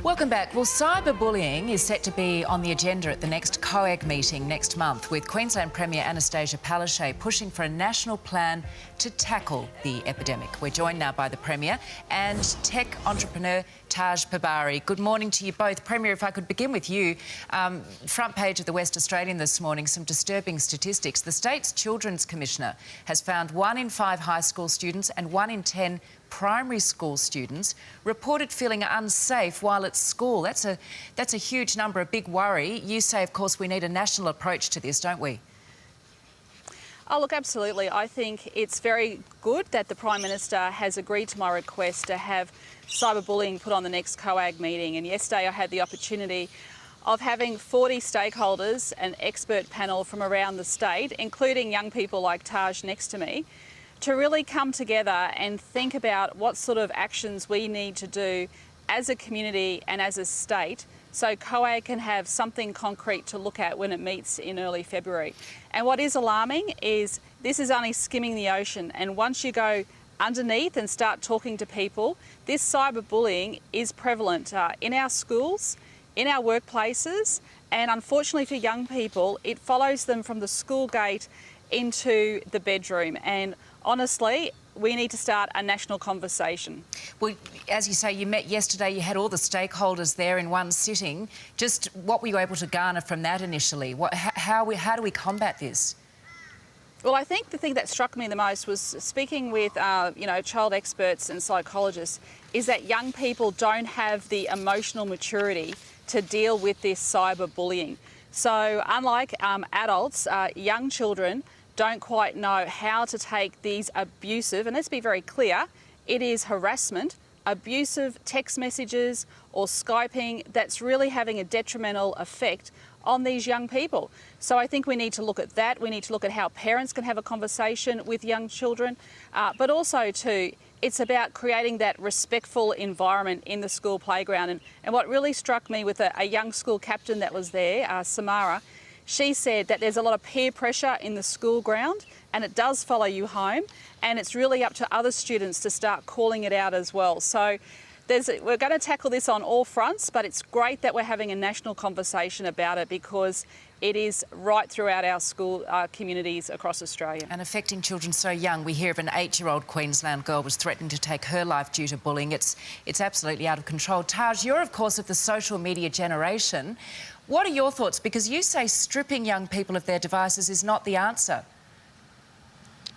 Welcome back. Well, cyberbullying is set to be on the agenda at the next COAG meeting next month, with Queensland Premier Anastasia Palaszczuk pushing for a national plan to tackle the epidemic. We're joined now by the Premier and tech entrepreneur Taj Pabari. Good morning to you both. Premier, if I could begin with you. Front page of the West Australian this morning, some disturbing statistics. The state's Children's Commissioner has found 1 in 5 high school students and 1 in 10 primary school students reported feeling unsafe while at school. That's a huge number, a big worry. You say, of course, we need a national approach to this, don't we? Oh, look, absolutely. I think it's very good that the Prime Minister has agreed to my request to have cyberbullying put on the next COAG meeting. And yesterday I had the opportunity of having 40 stakeholders, an expert panel from around the state, including young people like Taj next to me, to really come together and think about what sort of actions we need to do as a community and as a state so COAG can have something concrete to look at when it meets in early February. And what is alarming is this is only skimming the ocean, and once you go underneath and start talking to people, this cyberbullying is prevalent in our schools, in our workplaces, and unfortunately for young people, it follows them from the school gate into the bedroom. And honestly, we need to start a national conversation. Well, as you say, you met yesterday, you had all the stakeholders there in one sitting. Just what were you able to garner from that initially? How do we combat this? Well, I think the thing that struck me the most was speaking with, child experts and psychologists, is that young people don't have the emotional maturity to deal with this cyberbullying. So unlike adults, young children don't quite know how to take these abusive, and let's be very clear, it is harassment, abusive text messages or Skyping that's really having a detrimental effect on these young people. So I think we need to look at that. We need to look at how parents can have a conversation with young children, but also too, it's about creating that respectful environment in the school playground. And what really struck me with a young school captain that was there, Samara, she said that there's a lot of peer pressure in the school ground and it does follow you home, and it's really up to other students to start calling it out as well. So we're going to tackle this on all fronts, but it's great that we're having a national conversation about it because it is right throughout our school communities across Australia. And affecting children so young. We hear of an 8-year-old Queensland girl was threatening to take her life due to bullying. It's absolutely out of control. Taj, you're of course of the social media generation. What are your thoughts? Because you say stripping young people of their devices is not the answer.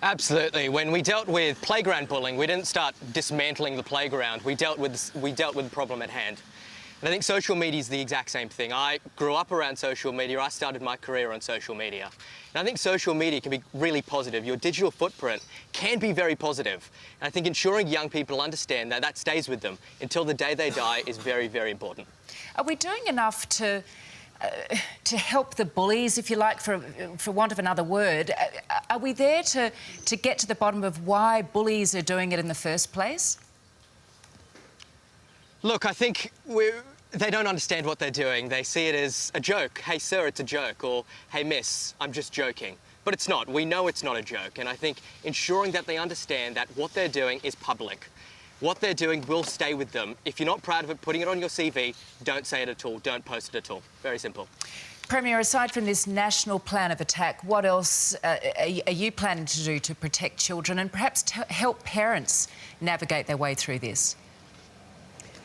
Absolutely. When we dealt with playground bullying, we didn't start dismantling the playground. We dealt with the problem at hand. And I think social media is the exact same thing. I grew up around social media. I started my career on social media. And I think social media can be really positive. Your digital footprint can be very positive. And I think ensuring young people understand that that stays with them until the day they die is very, very important. Are we doing enough to help the bullies, if you like, for want of another word? Are we there to get to the bottom of why bullies are doing it in the first place? Look, I think they don't understand what they're doing. They see it as a joke. Hey, sir, it's a joke. Or, hey, miss, I'm just joking. But it's not. We know it's not a joke. And I think ensuring that they understand that what they're doing is public. What they're doing will stay with them. If you're not proud of it, putting it on your CV, don't say it at all. Don't post it at all. Very simple. Premier, aside from this national plan of attack, what else are you planning to do to protect children and perhaps to help parents navigate their way through this?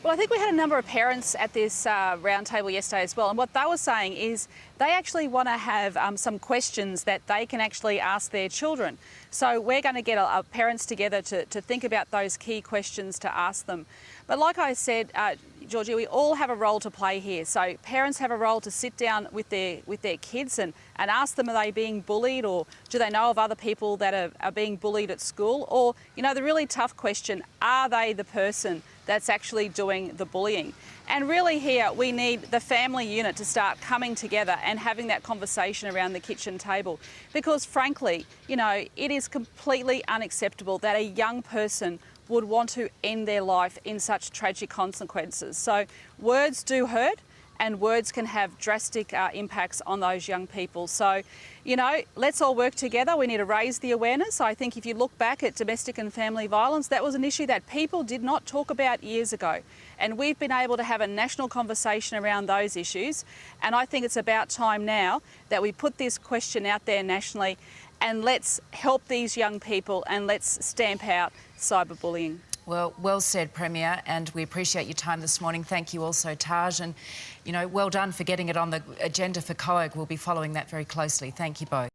Well, I think we had a number of parents at this roundtable yesterday as well, and what they were saying is they actually want to have some questions that they can actually ask their children. So we're going to get our parents together to think about those key questions to ask them. But like I said, Georgie, we all have a role to play here. So parents have a role to sit down with their kids and ask them, are they being bullied, or do they know of other people that are being bullied at school? Or, the really tough question, are they the person that's actually doing the bullying? And really here we need the family unit to start coming together and having that conversation around the kitchen table, because frankly, it is completely unacceptable that a young person would want to end their life in such tragic consequences. So words do hurt, and words can have drastic impacts on those young people. So, you know, let's all work together. We need to raise the awareness. I think if you look back at domestic and family violence, that was an issue that people did not talk about years ago. And we've been able to have a national conversation around those issues. And I think it's about time now that we put this question out there nationally, and let's help these young people and let's stamp out cyberbullying. Well, well said, Premier, and we appreciate your time this morning. Thank you also, Taj, and, you know, well done for getting it on the agenda for COAG. We'll be following that very closely. Thank you both.